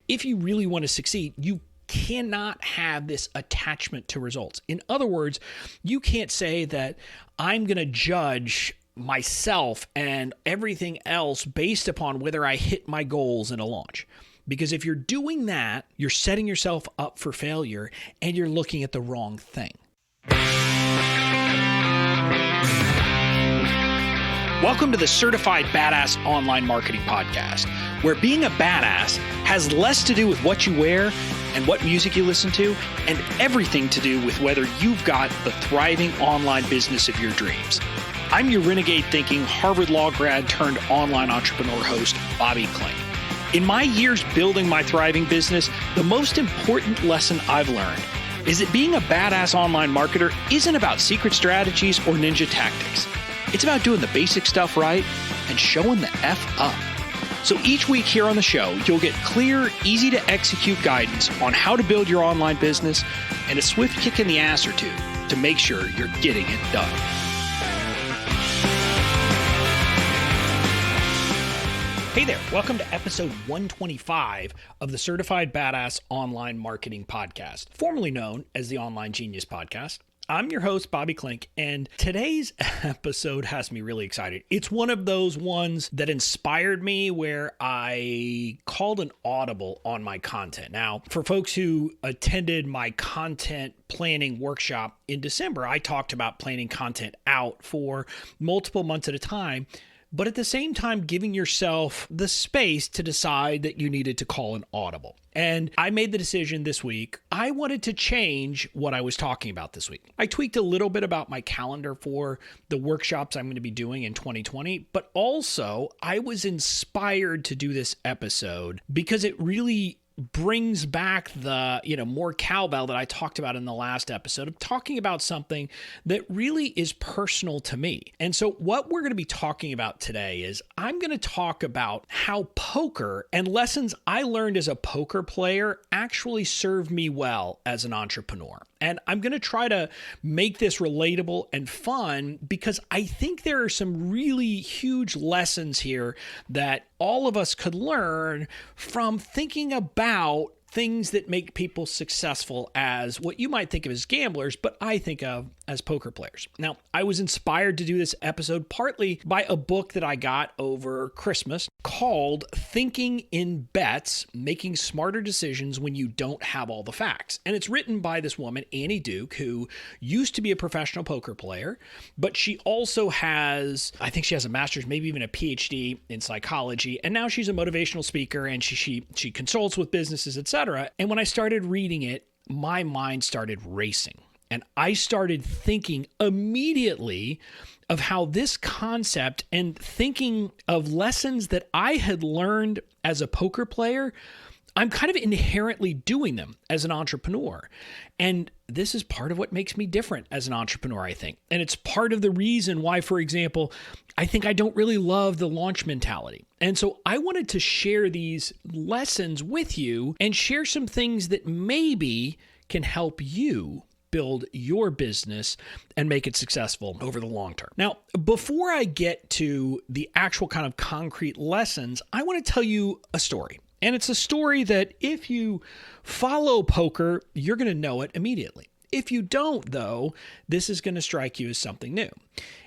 if you really want to succeed, you cannot have this attachment to results. In other words, you can't say that I'm going to judge myself and everything else based upon whether I hit my goals in a launch. Because if you're doing that, you're setting yourself up for failure and you're looking at the wrong thing. Welcome to the Certified Badass Online Marketing Podcast, where being a badass has less to do with what you wear and what music you listen to, and everything to do with whether you've got the thriving online business of your dreams. I'm your renegade thinking Harvard Law grad turned online entrepreneur host, Bobby Klink. In my years building my thriving business, the most important lesson I've learned is that being a badass online marketer isn't about secret strategies or ninja tactics. It's about doing the basic stuff right and showing the F up. So each week here on the show, you'll get clear, easy to execute guidance on how to build your online business and a swift kick in the ass or two to make sure you're getting it done. Hey there, welcome to episode 125 of the Certified Badass Online Marketing Podcast, formerly known as the Online Genius Podcast. I'm your host, Bobby Klink, and today's episode has me really excited. It's one of those ones that inspired me where I called an audible on my content. Now, for folks who attended my content planning workshop in December, I talked about planning content out for multiple months at a time, but at the same time, giving yourself the space to decide that you needed to call an audible. And I made the decision this week. I wanted to change what I was talking about this week. I tweaked a little bit about my calendar for the workshops I'm going to be doing in 2020, but also I was inspired to do this episode because it really brings back the, more cowbell that I talked about in the last episode of talking about something that really is personal to me. And so what we're going to be talking about today is I'm going to talk about how poker and lessons I learned as a poker player actually served me well as an entrepreneur. And I'm going to try to make this relatable and fun because I think there are some really huge lessons here that all of us could learn from thinking about things that make people successful as what you might think of as gamblers, but I think of as poker players. Now, I was inspired to do this episode partly by a book that I got over Christmas called Thinking in Bets, Making Smarter Decisions When You Don't Have All the Facts. And it's written by this woman, Annie Duke, who used to be a professional poker player, but she also has, I think she has a master's, maybe even a PhD in psychology. And now she's a motivational speaker and she consults with businesses, etc. And when I started reading it, my mind started racing. And I started thinking immediately of how this concept and thinking of lessons that I had learned as a poker player, I'm kind of inherently doing them as an entrepreneur. And this is part of what makes me different as an entrepreneur, I think. And it's part of the reason why, for example, I think I don't really love the launch mentality. And so I wanted to share these lessons with you and share some things that maybe can help you build your business and make it successful over the long term. Now, before I get to the actual kind of concrete lessons, I want to tell you a story. And it's a story that if you follow poker, you're going to know it immediately. If you don't, though, this is going to strike you as something new.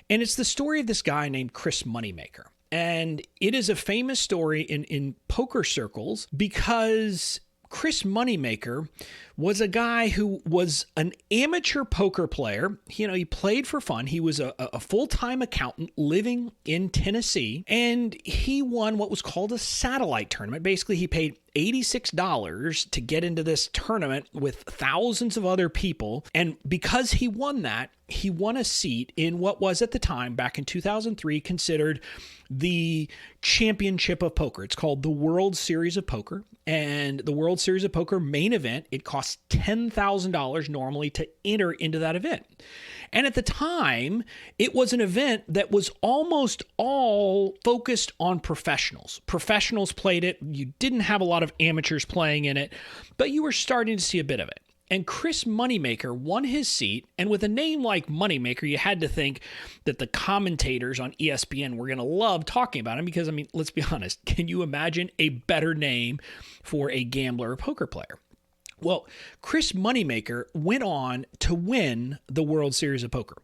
And it's the story of this guy named Chris Moneymaker. And it is a famous story in poker circles because Chris Moneymaker was a guy who was an amateur poker player. He played for fun. He was a full-time accountant living in Tennessee, and he won what was called a satellite tournament. Basically, he paid $86 to get into this tournament with thousands of other people. And because he won that, he won a seat in what was at the time, back in 2003, considered the championship of poker. It's called the World Series of Poker. And the World Series of Poker main event, it costs $10,000 normally to enter into that event. And at the time, it was an event that was almost all focused on professionals. Professionals played it. You didn't have a lot of amateurs playing in it, but you were starting to see a bit of it. And Chris Moneymaker won his seat. And with a name like Moneymaker, you had to think that the commentators on ESPN were going to love talking about him because, I mean, let's be honest. Can you imagine a better name for a gambler or poker player? Well, Chris Moneymaker went on to win the World Series of Poker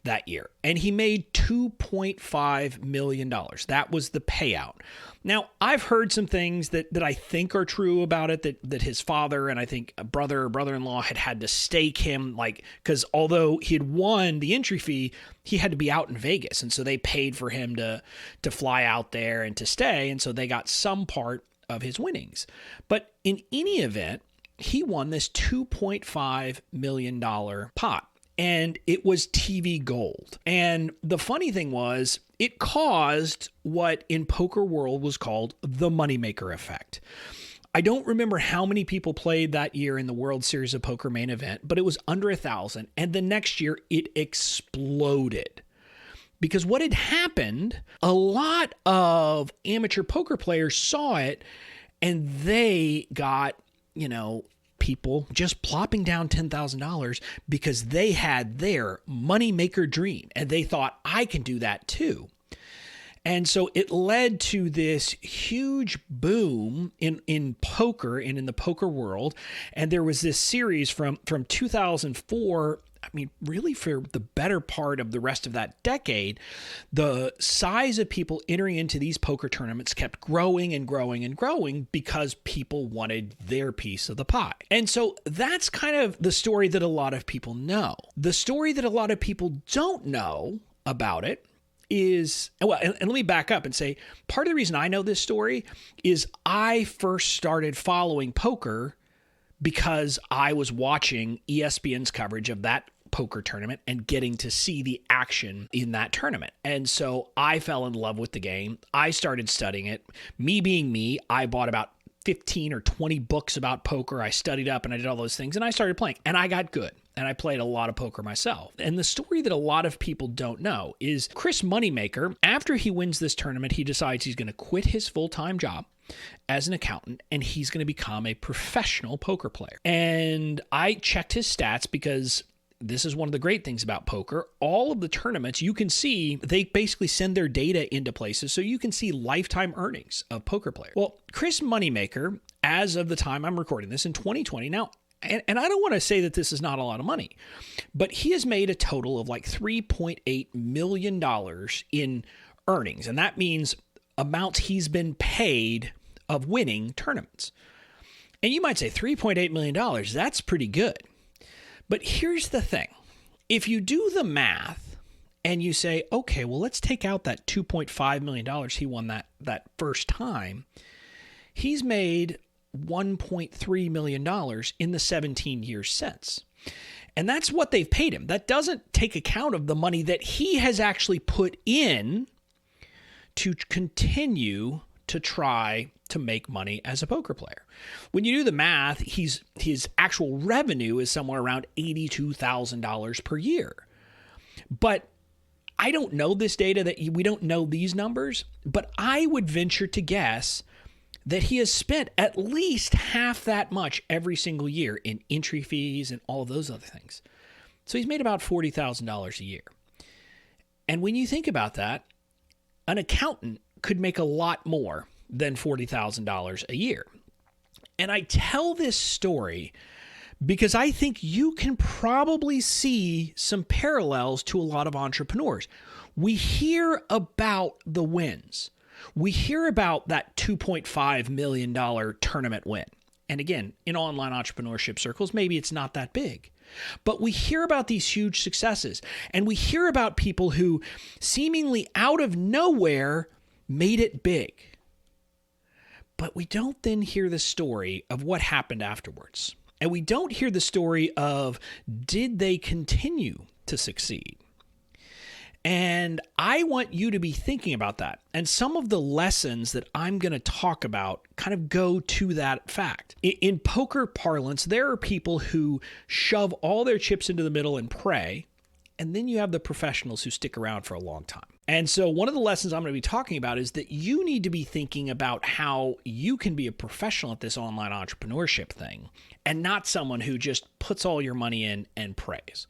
that year, and he made $2.5 million. That was the payout. Now, I've heard some things that I think are true about it, that his father and I think a brother or brother-in-law had to stake him, because although he had won the entry fee, he had to be out in Vegas, and so they paid for him to fly out there and to stay, and so they got some part of his winnings. But in any event, he won this $2.5 million pot, and it was TV gold. And the funny thing was, it caused what in poker world was called the Moneymaker Effect. I don't remember how many people played that year in the World Series of Poker main event, but it was under 1,000. And the next year, it exploded. Because what had happened, a lot of amateur poker players saw it, and they got people just plopping down $10,000 because they had their moneymaker dream and they thought, I can do that too. And so it led to this huge boom in poker and in the poker world. And there was this series from 2004, I mean, really for the better part of the rest of that decade, the size of people entering into these poker tournaments kept growing and growing and growing because people wanted their piece of the pie. And so that's kind of the story that a lot of people know. The story that a lot of people don't know about it is, well, and let me back up and say, part of the reason I know this story is I first started following poker because I was watching ESPN's coverage of that poker tournament and getting to see the action in that tournament. And so I fell in love with the game. I started studying it. Me being me, I bought about 15 or 20 books about poker. I studied up and I did all those things and I started playing and I got good. And I played a lot of poker myself. And the story that a lot of people don't know is Chris Moneymaker, after he wins this tournament, he decides he's going to quit his full-time job as an accountant and he's going to become a professional poker player. And I checked his stats because this is one of the great things about poker. All of the tournaments you can see, they basically send their data into places so you can see lifetime earnings of poker players. Well, Chris Moneymaker, as of the time I'm recording this in 2020, now, and I don't want to say that this is not a lot of money, but he has made a total of like $3.8 million in earnings. And that means amounts he's been paid of winning tournaments. And you might say $3.8 million, that's pretty good. But here's the thing. If you do the math and you say, okay, well, let's take out that $2.5 million he won that first time, he's made $1.3 million in the 17 years since. And that's what they've paid him. That doesn't take account of the money that he has actually put in to continue to try to make money as a poker player. When you do the math, his actual revenue is somewhere around $82,000 per year. But I don't know this data, that we don't know these numbers, but I would venture to guess that he has spent at least half that much every single year in entry fees and all of those other things. So he's made about $40,000 a year. And when you think about that, an accountant could make a lot more than $40,000 a year. And I tell this story because I think you can probably see some parallels to a lot of entrepreneurs. We hear about the wins. We hear about that $2.5 million tournament win. And again, in online entrepreneurship circles, maybe it's not that big. But we hear about these huge successes. And we hear about people who seemingly out of nowhere made it big. But we don't then hear the story of what happened afterwards. And we don't hear the story of, did they continue to succeed? And I want you to be thinking about that. And some of the lessons that I'm going to talk about kind of go to that fact. In poker parlance, there are people who shove all their chips into the middle and pray. And then you have the professionals who stick around for a long time. And so one of the lessons I'm going to be talking about is that you need to be thinking about how you can be a professional at this online entrepreneurship thing and not someone who just puts all your money in and prays.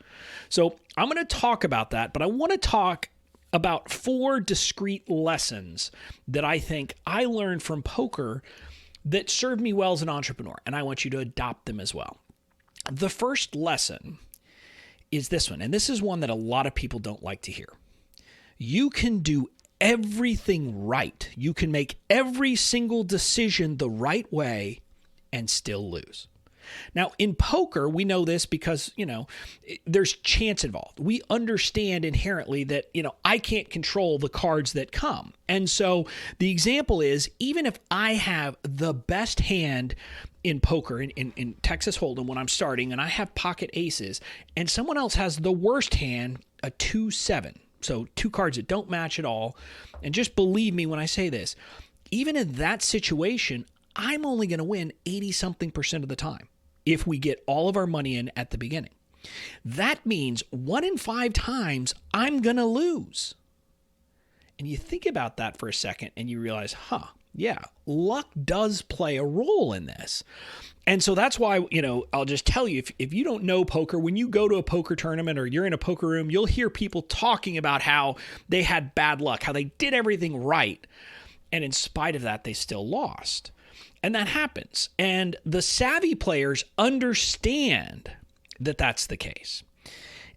So I'm going to talk about that, but I want to talk about 4 discrete lessons that I think I learned from poker that served me well as an entrepreneur, and I want you to adopt them as well. The first lesson is this one, and this is one that a lot of people don't like to hear. You can do everything right. You can make every single decision the right way and still lose. Now, in poker, we know this because, there's chance involved. We understand inherently that, I can't control the cards that come. And so the example is, even if I have the best hand in poker, in Texas Hold'em when I'm starting, and I have pocket aces, and someone else has the worst hand, a 2-7. So 2 cards that don't match at all. And just believe me when I say this, even in that situation, I'm only going to win 80-something% of the time if we get all of our money in at the beginning. That means 1 in 5 times I'm going to lose. And you think about that for a second and you realize, luck does play a role in this. And so that's why, I'll just tell you, if you don't know poker, when you go to a poker tournament or you're in a poker room, you'll hear people talking about how they had bad luck, how they did everything right. And in spite of that, they still lost. And that happens. And the savvy players understand that that's the case.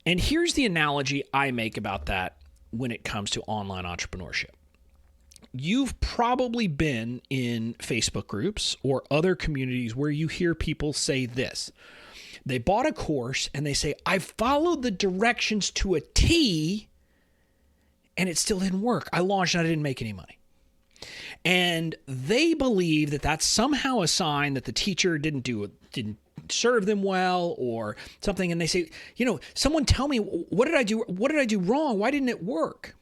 And here's the analogy I make about that when it comes to online entrepreneurship. You've probably been in Facebook groups or other communities where you hear people say this. They bought a course and they say, I followed the directions to a T and it still didn't work. I launched and I didn't make any money. And they believe that that's somehow a sign that the teacher didn't serve them well or something. And they say, someone tell me, what did I do? What did I do wrong? Why didn't it work?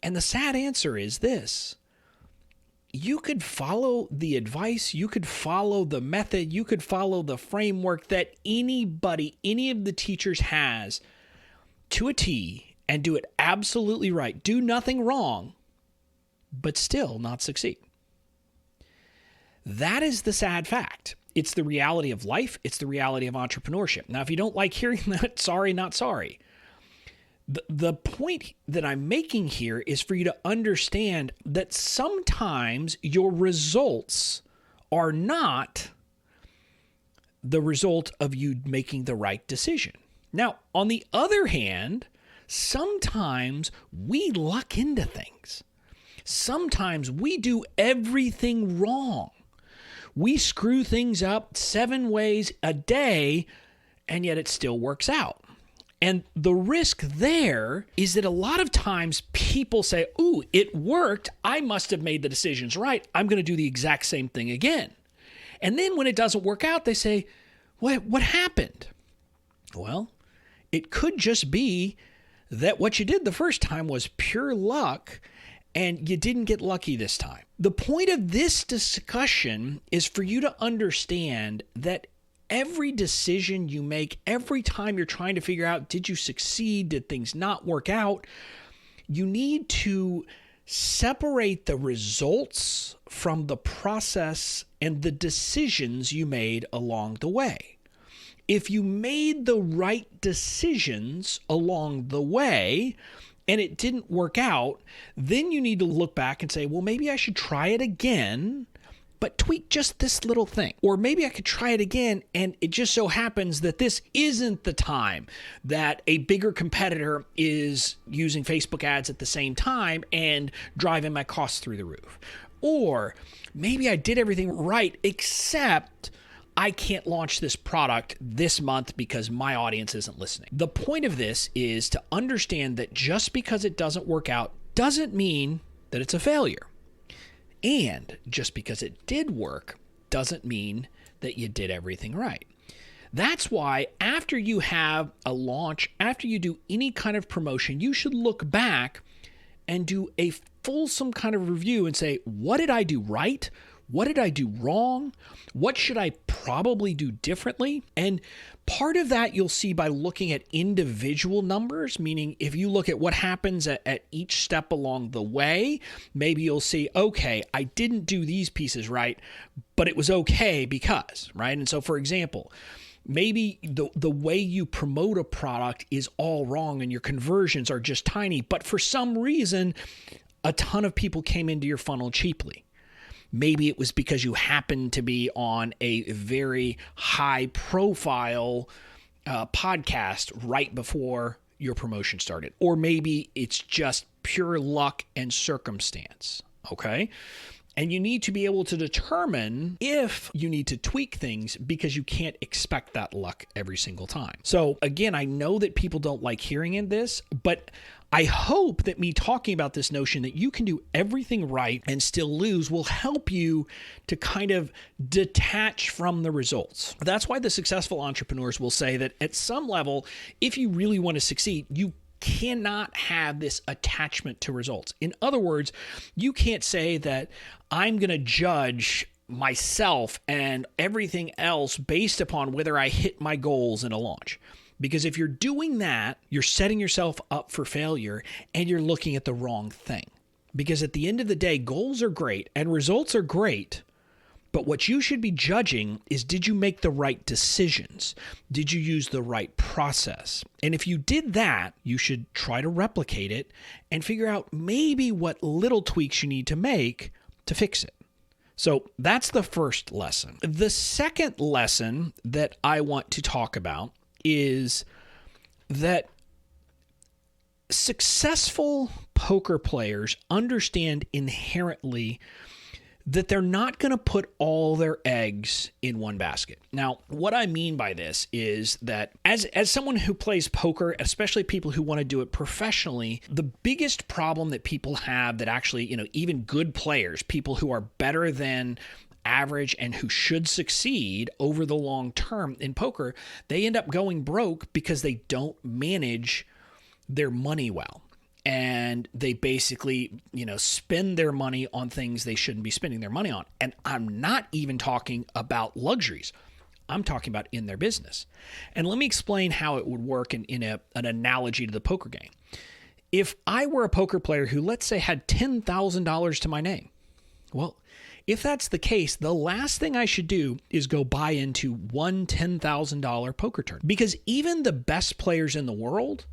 And the sad answer is this. You could follow the advice, you could follow the method, you could follow the framework that any of the teachers has to a T and do it absolutely right. Do nothing wrong, but still not succeed. That is the sad fact. It's the reality of life. It's the reality of entrepreneurship. Now, if you don't like hearing that, sorry, not sorry. The point that I'm making here is for you to understand that sometimes your results are not the result of you making the right decision. Now, on the other hand, sometimes we luck into things. Sometimes we do everything wrong. We screw things up 7 ways a day, and yet it still works out. And the risk there is that a lot of times people say, ooh, it worked. I must have made the decisions right. I'm going to do the exact same thing again. And then when it doesn't work out, they say, what happened? Well, it could just be that what you did the first time was pure luck and you didn't get lucky this time. The point of this discussion is for you to understand that every decision you make, every time you're trying to figure out, did you succeed? Did things not work out? You need to separate the results from the process and the decisions you made along the way. If you made the right decisions along the way and it didn't work out, then you need to look back and say, well, maybe I should try it again, but tweak just this little thing. Or maybe I could try it again, and it just so happens that this isn't the time that a bigger competitor is using Facebook ads at the same time and driving my costs through the roof. Or maybe I did everything right, except I can't launch this product this month because my audience isn't listening. The point of this is to understand that just because it doesn't work out doesn't mean that it's a failure. And just because it did work doesn't mean that you did everything right. That's why after you have a launch, after you do any kind of promotion, you should look back and do a fulsome kind of review and say, what did I do right? What did I do wrong? What should I probably do differently? And part of that you'll see by looking at individual numbers, meaning if you look at what happens at each step along the way, maybe you'll see, okay, I didn't do these pieces right, but it was okay because, right? And so, for example, maybe the way you promote a product is all wrong and your conversions are just tiny, but for some reason, a ton of people came into your funnel cheaply. Maybe it was because you happened to be on a very high profile podcast right before your promotion started. Or maybe it's just pure luck and circumstance, okay? And you need to be able to determine if you need to tweak things because you can't expect that luck every single time. So again, I know that people don't like hearing in this, but I hope that me talking about this notion that you can do everything right and still lose will help you to kind of detach from the results. That's why the successful entrepreneurs will say that at some level, if you really want to succeed, you cannot have this attachment to results. In other words, you can't say that I'm going to judge myself and everything else based upon whether I hit my goals in a launch. Because if you're doing that, you're setting yourself up for failure and you're looking at the wrong thing. Because at the end of the day, goals are great and results are great. But what you should be judging is, did you make the right decisions? Did you use the right process? And if you did that, you should try to replicate it and figure out maybe what little tweaks you need to make to fix it. So that's the first lesson. The second lesson that I want to talk about is that successful poker players understand inherently that they're not going to put all their eggs in one basket. Now, what I mean by this is that as someone who plays poker, especially people who want to do it professionally, the biggest problem that people have that actually, even good players, people who are better than average and who should succeed over the long term in poker, they end up going broke because they don't manage their money well. And they basically, spend their money on things they shouldn't be spending their money on. And I'm not even talking about luxuries. I'm talking about in their business. And let me explain how it would work in an analogy to the poker game. If I were a poker player who, let's say, had $10,000 to my name, well, if that's the case, the last thing I should do is go buy into one $10,000 poker tournament. Because even the best players in the world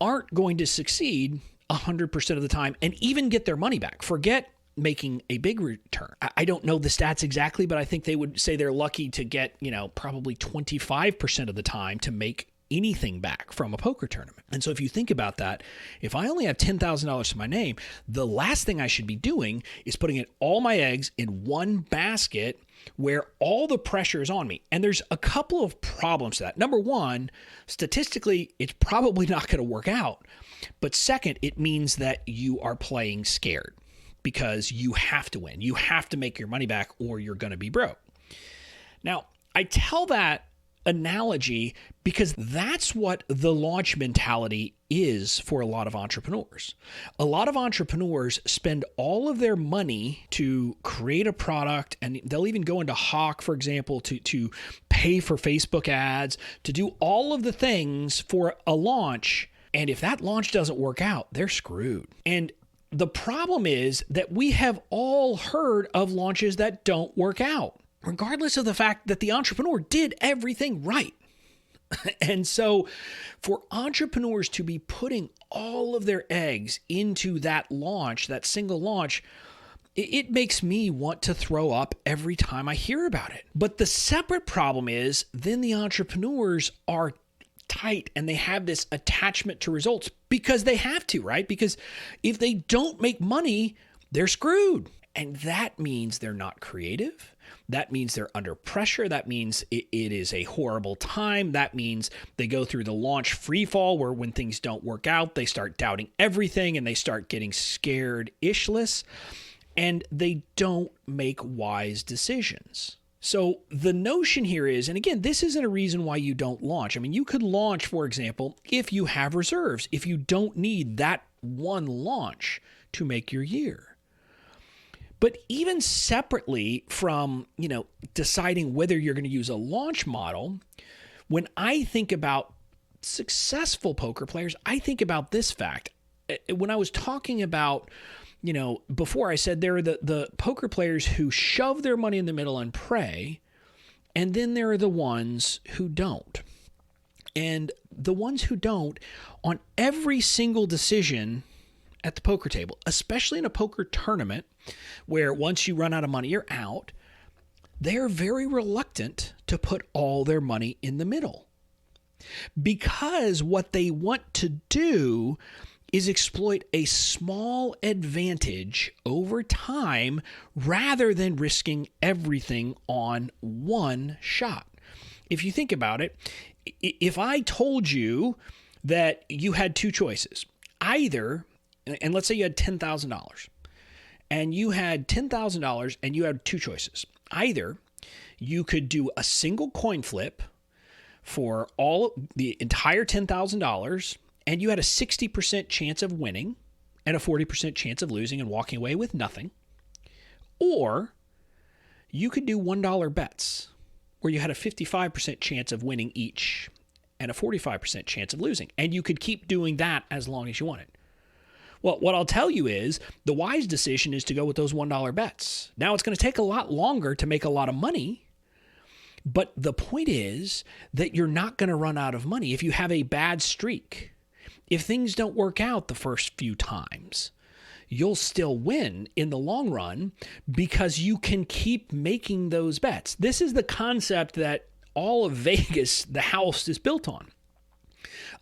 aren't going to succeed 100% of the time and even get their money back. Forget making a big return. I don't know the stats exactly, but I think they would say they're lucky to get, probably 25% of the time to make anything back from a poker tournament. And so if you think about that, if I only have $10,000 to my name, the last thing I should be doing is putting all my eggs in one basket where all the pressure is on me. And there's a couple of problems to that. Number one, statistically, it's probably not going to work out. But second, it means that you are playing scared because you have to win. You have to make your money back or you're going to be broke. Now, I tell that analogy because that's what the launch mentality is for a lot of entrepreneurs. A lot of entrepreneurs spend all of their money to create a product, and they'll even go into Hawk, for example, to pay for Facebook ads, to do all of the things for a launch. And if that launch doesn't work out, they're screwed. And the problem is that we have all heard of launches that don't work out, regardless of the fact that the entrepreneur did everything right. And so for entrepreneurs to be putting all of their eggs into that launch, that single launch, it makes me want to throw up every time I hear about it. But the separate problem is then the entrepreneurs are tight and they have this attachment to results because they have to, right? Because if they don't make money, they're screwed. And that means they're not creative. That means they're under pressure. That means it is a horrible time. That means they go through the launch free fall where when things don't work out, they start doubting everything and they start getting scared-ishless and they don't make wise decisions. So the notion here is, and again, this isn't a reason why you don't launch. I mean, you could launch, for example, if you have reserves, if you don't need that one launch to make your year. But even separately from, deciding whether you're going to use a launch model, when I think about successful poker players, I think about this fact. When I was talking about, before I said there are the poker players who shove their money in the middle and pray, and then there are the ones who don't. And the ones who don't, on every single decision at the poker table, especially in a poker tournament, where once you run out of money, you're out, they're very reluctant to put all their money in the middle. Because what they want to do is exploit a small advantage over time rather than risking everything on one shot. If you think about it, if I told you that you had two choices, either, and let's say you had $10,000, and you had $10,000 and you had two choices. Either you could do a single coin flip for the entire $10,000, and you had a 60% chance of winning and a 40% chance of losing and walking away with nothing. Or you could do $1 bets, where you had a 55% chance of winning each and a 45% chance of losing. And you could keep doing that as long as you wanted. Well, what I'll tell you is the wise decision is to go with those $1 bets. Now, it's going to take a lot longer to make a lot of money, but the point is that you're not going to run out of money if you have a bad streak. If things don't work out the first few times, you'll still win in the long run because you can keep making those bets. This is the concept that all of Vegas, the house, is built on.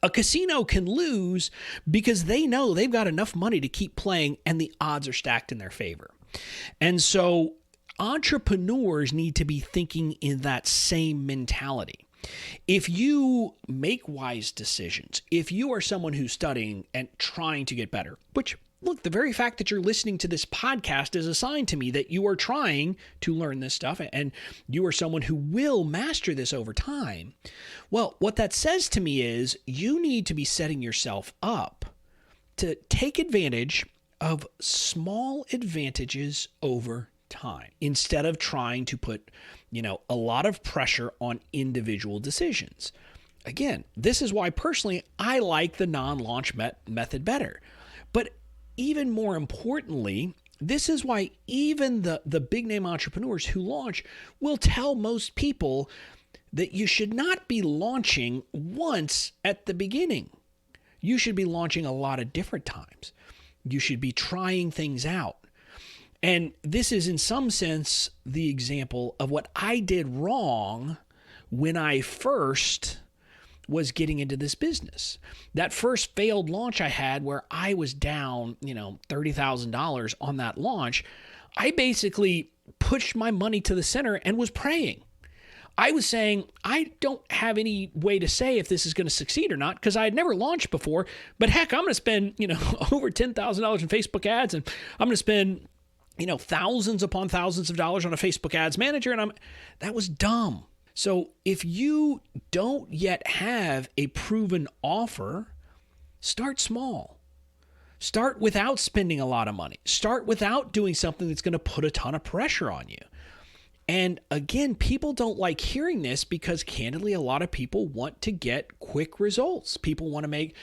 A casino can lose because they know they've got enough money to keep playing and the odds are stacked in their favor. And so entrepreneurs need to be thinking in that same mentality. If you make wise decisions, if you are someone who's studying and trying to get better, which, look, the very fact that you're listening to this podcast is a sign to me that you are trying to learn this stuff and you are someone who will master this over time. Well, what that says to me is you need to be setting yourself up to take advantage of small advantages over time instead of trying to put, a lot of pressure on individual decisions. Again, this is why personally I like the non-launch method better. But even more importantly, this is why even the big name entrepreneurs who launch will tell most people that you should not be launching once at the beginning. You should be launching a lot of different times. You should be trying things out. And this is in some sense the example of what I did wrong when I first was getting into this business. That first failed launch I had where I was down, $30,000 on that launch, I basically pushed my money to the center and was praying. I was saying, I don't have any way to say if this is going to succeed or not because I had never launched before, but heck, I'm going to spend, over $10,000 in Facebook ads, and I'm going to spend, thousands upon thousands of dollars on a Facebook ads manager. And that was dumb. So if you don't yet have a proven offer, start small. Start without spending a lot of money. Start without doing something that's going to put a ton of pressure on you. And again, people don't like hearing this because candidly, a lot of people want to get quick results. People want to make,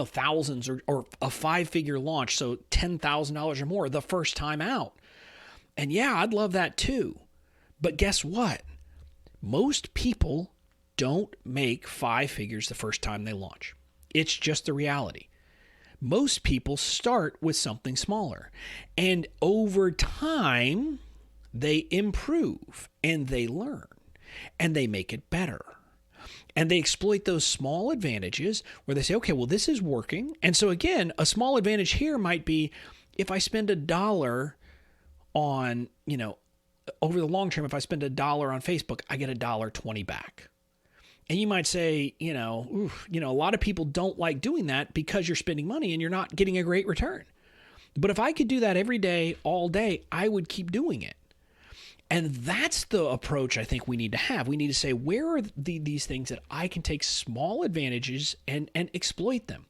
thousands or a 5-figure launch. So $10,000 or more the first time out. And yeah, I'd love that too. But guess what? Most people don't make 5 figures the first time they launch. It's just the reality. Most people start with something smaller. And over time, they improve and they learn and they make it better. And they exploit those small advantages where they say, okay, well, this is working. And so again, a small advantage here might be if I spend $1 on, over the long term, if I spend $1 on Facebook, I get $1.20 back. And you might say, a lot of people don't like doing that because you're spending money and you're not getting a great return. But if I could do that every day, all day, I would keep doing it. And that's the approach I think we need to have. We need to say, where are these things that I can take small advantages and exploit them?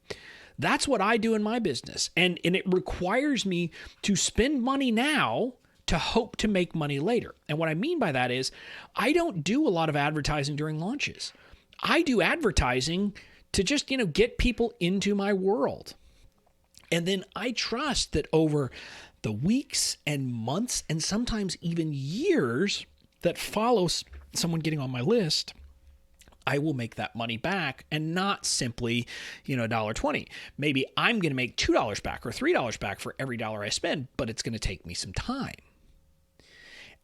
That's what I do in my business. And it requires me to spend money now to hope to make money later. And what I mean by that is I don't do a lot of advertising during launches. I do advertising to just, get people into my world. And then I trust that over the weeks and months and sometimes even years that follows someone getting on my list, I will make that money back, and not simply, $1.20. Maybe I'm going to make $2 back or $3 back for every dollar I spend, but it's going to take me some time.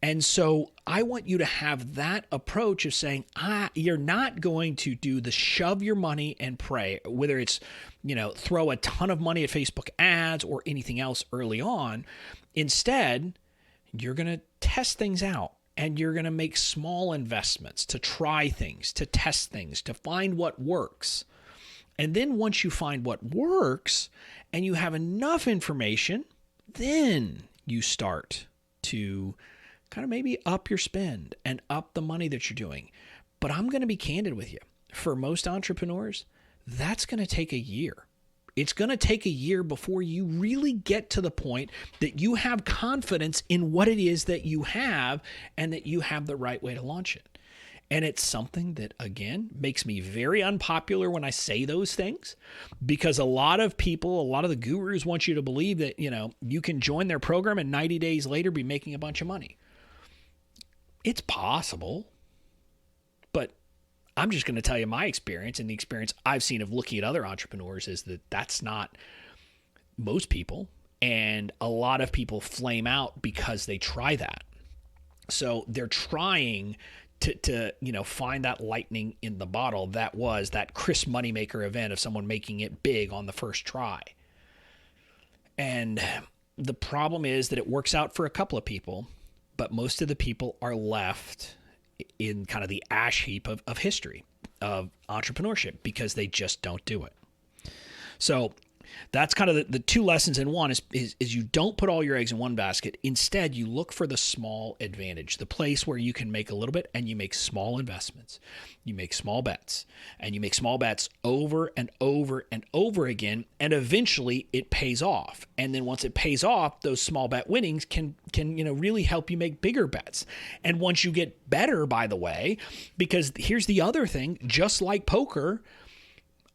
And so I want you to have that approach of saying, you're not going to do the shove your money and pray, whether it's, throw a ton of money at Facebook ads or anything else early on. Instead, you're going to test things out. And you're going to make small investments to try things, to test things, to find what works. And then once you find what works and you have enough information, then you start to kind of maybe up your spend and up the money that you're doing. But I'm going to be candid with you. For most entrepreneurs, that's going to take a year. It's going to take a year before you really get to the point that you have confidence in what it is that you have and that you have the right way to launch it. And it's something that, again, makes me very unpopular when I say those things, because a lot of people, a lot of the gurus want you to believe that, you can join their program and 90 days later be making a bunch of money. It's possible, but I'm just going to tell you my experience, and the experience I've seen of looking at other entrepreneurs is that that's not most people. And a lot of people flame out because they try that. So they're trying to find that lightning in the bottle. That was that Chris Moneymaker event of someone making it big on the first try. And the problem is that it works out for a couple of people, but most of the people are left in kind of the ash heap of history of entrepreneurship because they just don't do it. So that's kind of the two lessons in one is you don't put all your eggs in one basket. Instead, you look for the small advantage, the place where you can make a little bit and you make small investments. You make small bets, and you make small bets over and over and over again, and eventually it pays off. And then once it pays off, those small bet winnings can really help you make bigger bets. And once you get better, by the way, because here's the other thing, just like poker,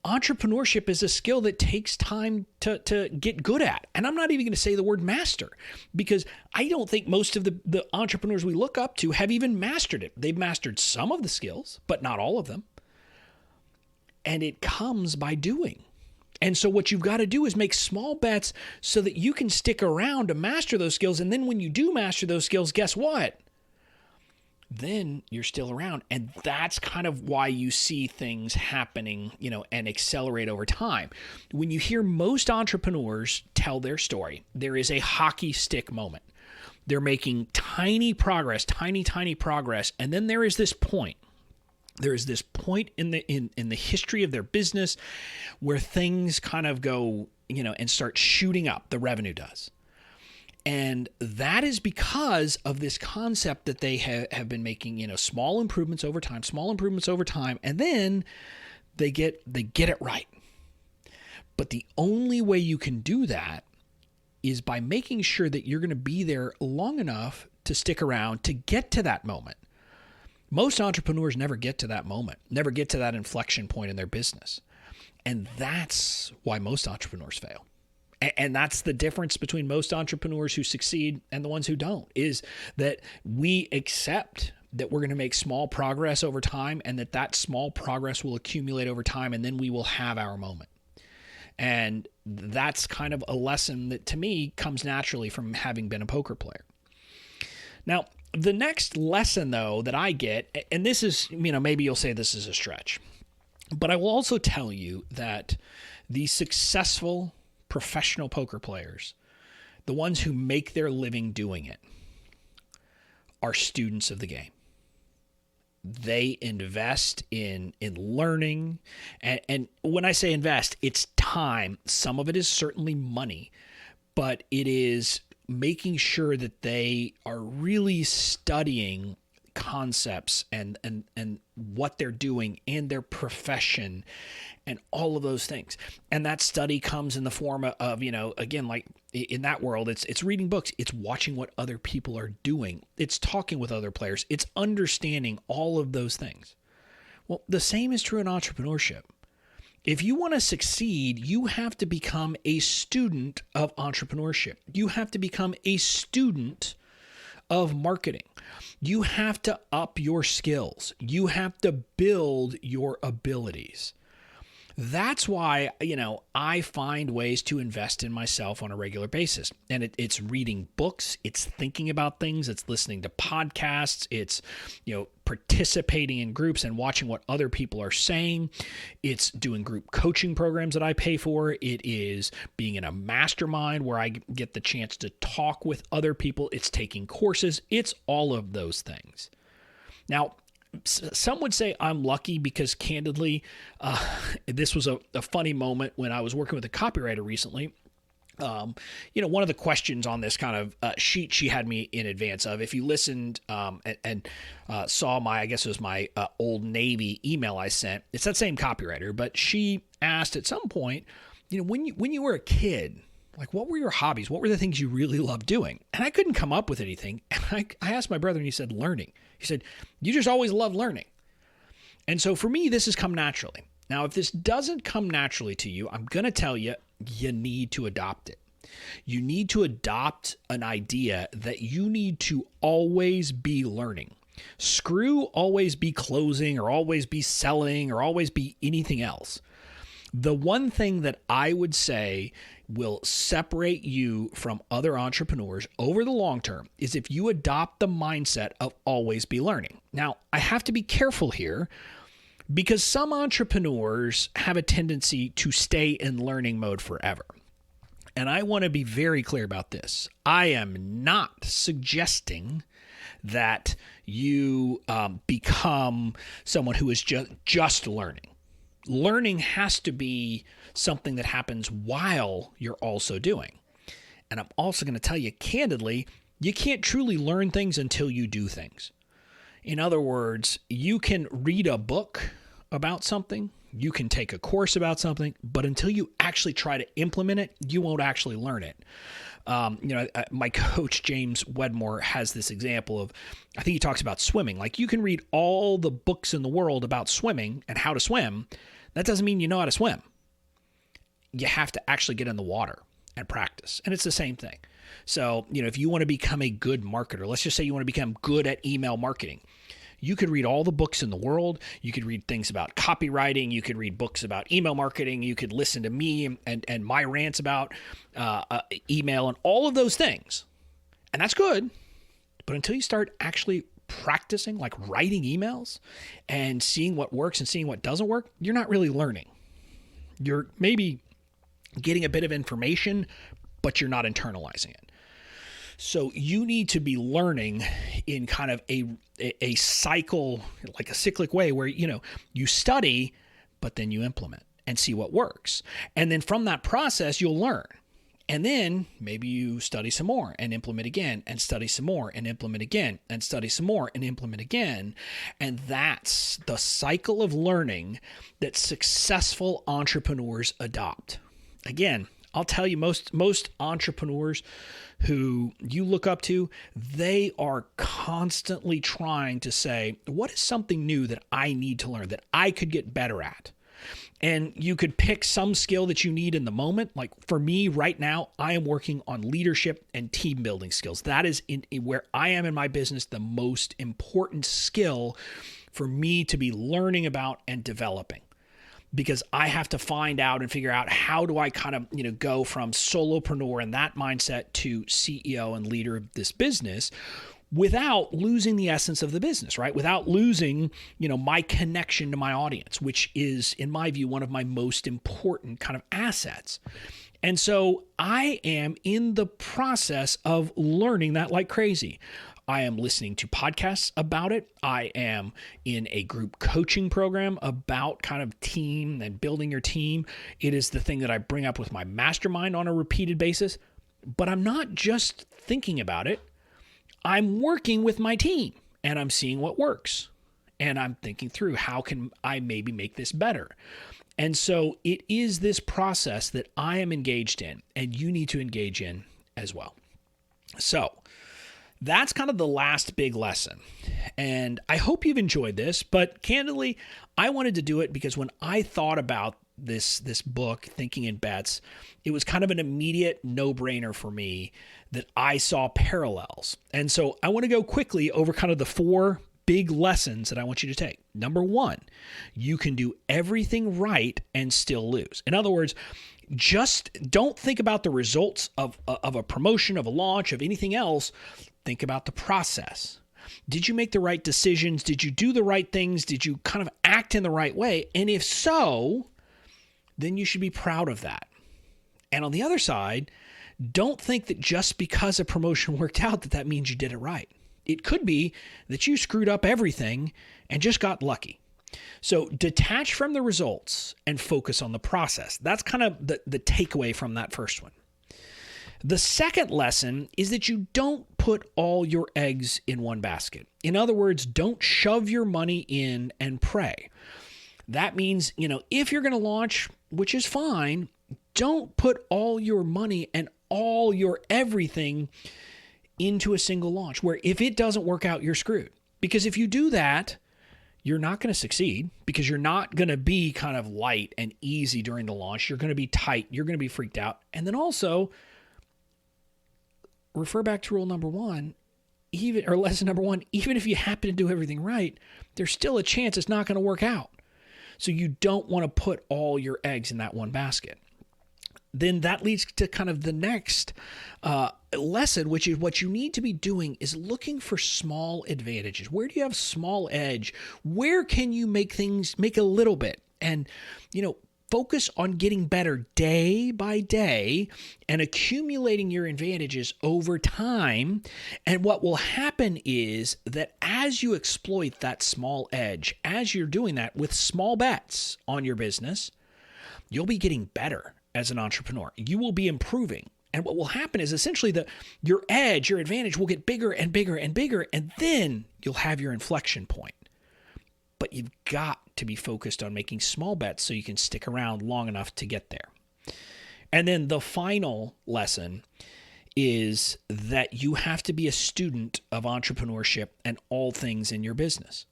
entrepreneurship is a skill that takes time to get good at. And I'm not even going to say the word master, because I don't think most of the entrepreneurs we look up to have even mastered it. They've mastered some of the skills, but not all of them. And it comes by doing. And so what you've got to do is make small bets so that you can stick around to master those skills. And then when you do master those skills, guess what? Then you're still around. And that's kind of why you see things happening, and accelerate over time. When you hear most entrepreneurs tell their story, there is a hockey stick moment. They're making tiny progress. And then there is this point. There is this point in the history of their business where things kind of go, and start shooting up. The revenue does. And that is because of this concept that they have been making, small improvements over time, and then they get it right. But the only way you can do that is by making sure that you're going to be there long enough to stick around to get to that moment. Most entrepreneurs never get to that moment, never get to that inflection point in their business. And that's why most entrepreneurs fail. And that's the difference between most entrepreneurs who succeed and the ones who don't, is that we accept that we're going to make small progress over time, and that small progress will accumulate over time, and then we will have our moment. And that's kind of a lesson that to me comes naturally from having been a poker player. Now, the next lesson though that I get, and this is, maybe you'll say this is a stretch, but I will also tell you that the successful professional poker players, the ones who make their living doing it, are students of the game. They invest in learning. And when I say invest, it's time. Some of it is certainly money, but it is making sure that they are really studying concepts and what they're doing and their profession and all of those things. And that study comes in the form of, again, like in that world, it's reading books, it's watching what other people are doing, it's talking with other players, it's understanding all of those things. Well, the same is true in entrepreneurship. If you want to succeed, you have to become a student of entrepreneurship. You have to become a student of marketing. You have to up your skills. You have to build your abilities. That's why, I find ways to invest in myself on a regular basis. And it's reading books, it's thinking about things, it's listening to podcasts, it's, participating in groups and watching what other people are saying. It's doing group coaching programs that I pay for. It is being in a mastermind where I get the chance to talk with other people. It's taking courses. It's all of those things. Now, some would say I'm lucky because candidly, this was a funny moment when I was working with a copywriter recently. One of the questions on this kind of sheet she had me in advance of, if you listened and saw I guess it was my Old Navy email I sent, it's that same copywriter, but she asked at some point, when you were a kid, like what were your hobbies? What were the things you really loved doing? And I couldn't come up with anything. And I asked my brother and he said, learning. He said, you just always loved learning. And so for me, this has come naturally. Now, if this doesn't come naturally to you, I'm going to tell you, you need to adopt it. You need to adopt an idea that you need to always be learning. Screw always be closing or always be selling or always be anything else. The one thing that I would say will separate you from other entrepreneurs over the long term is if you adopt the mindset of always be learning. Now, I have to be careful here because some entrepreneurs have a tendency to stay in learning mode forever. And I want to be very clear about this. I am not suggesting that you become someone who is just learning. Learning has to be something that happens while you're also doing. And I'm also going to tell you candidly, you can't truly learn things until you do things. In other words, you can read a book about something, you can take a course about something, but until you actually try to implement it, you won't actually learn it. My coach, James Wedmore, has this example of, I think he talks about swimming. Like you can read all the books in the world about swimming and how to swim. That doesn't mean you know how to swim. You have to actually get in the water and practice. And it's the same thing. So, if you want to become a good marketer, let's just say you want to become good at email marketing. You could read all the books in the world. You could read things about copywriting. You could read books about email marketing. You could listen to me and my rants about email and all of those things. And that's good. But until you start actually practicing, like writing emails and seeing what works and seeing what doesn't work, you're not really learning. You're maybe getting a bit of information, but you're not internalizing it. So you need to be learning in kind of a cycle, like a cyclic way where, you study, but then you implement and see what works. And then from that process, you'll learn. And then maybe you study some more and implement again and study some more and implement again and study some more and implement again. And that's the cycle of learning that successful entrepreneurs adopt. Again, I'll tell you, most entrepreneurs who you look up to, they are constantly trying to say, what is something new that I need to learn, that I could get better at? And you could pick some skill that you need in the moment. Like for me right now, I am working on leadership and team building skills. That is where I am in my business, the most important skill for me to be learning about and developing. Because I have to find out and figure out how do I kind of, go from solopreneur and that mindset to CEO and leader of this business without losing the essence of the business, right? Without losing, my connection to my audience, which is, in my view, one of my most important kind of assets. And so I am in the process of learning that like crazy. I am listening to podcasts about it. I am in a group coaching program about kind of team and building your team. It is the thing that I bring up with my mastermind on a repeated basis. But I'm not just thinking about it. I'm working with my team and I'm seeing what works. And I'm thinking through, how can I maybe make this better? And so it is this process that I am engaged in, and you need to engage in as well. So that's kind of the last big lesson. And I hope you've enjoyed this, but candidly, I wanted to do it because when I thought about this book, Thinking in Bets, it was kind of an immediate no-brainer for me that I saw parallels. And so I want to go quickly over kind of the 4 big lessons that I want you to take. Number 1, you can do everything right and still lose. In other words, just don't think about the results of a promotion, of a launch, of anything else. Think about the process. Did you make the right decisions? Did you do the right things? Did you kind of act in the right way? And if so, then you should be proud of that. And on the other side, don't think that just because a promotion worked out that means you did it right. It could be that you screwed up everything and just got lucky. So detach from the results and focus on the process. That's kind of the takeaway from that first one. The second lesson is that you don't put all your eggs in one basket. In other words, don't shove your money in and pray. That means, if you're going to launch, which is fine, don't put all your money and all your everything into a single launch where if it doesn't work out, you're screwed. Because if you do that, you're not going to succeed because you're not going to be kind of light and easy during the launch. You're going to be tight. You're going to be freaked out. And then also refer back to rule number 1, lesson number 1, even if you happen to do everything right, there's still a chance it's not going to work out. So you don't want to put all your eggs in that one basket. Then that leads to kind of the next lesson, which is what you need to be doing is looking for small advantages. Where do you have small edge? Where can you make a little bit? And, focus on getting better day by day and accumulating your advantages over time. And what will happen is that as you exploit that small edge, as you're doing that with small bets on your business, you'll be getting better as an entrepreneur. You will be improving. And what will happen is essentially your edge, your advantage will get bigger and bigger and bigger, and then you'll have your inflection point. But you've got to be focused on making small bets so you can stick around long enough to get there. And then the final lesson is that you have to be a student of entrepreneurship and all things in your business.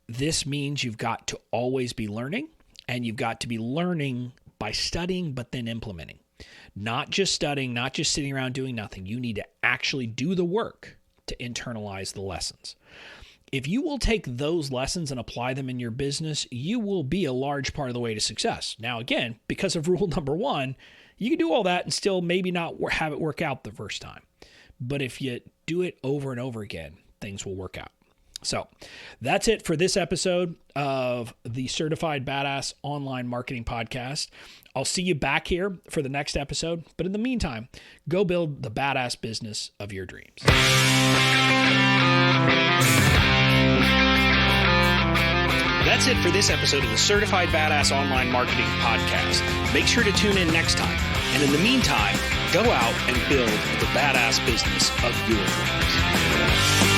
This means you've got to always be learning, and you've got to be learning by studying, but then implementing. Not just studying, not just sitting around doing nothing. You need to actually do the work to internalize the lessons. If you will take those lessons and apply them in your business, you will be a large part of the way to success. Now, again, because of rule number 1, you can do all that and still maybe not have it work out the first time. But if you do it over and over again, things will work out. So that's it for this episode of the Certified Badass Online Marketing Podcast. I'll see you back here for the next episode. But in the meantime, go build the badass business of your dreams. That's it for this episode of the Certified Badass Online Marketing Podcast. Make sure to tune in next time. And in the meantime, go out and build the badass business of your dreams.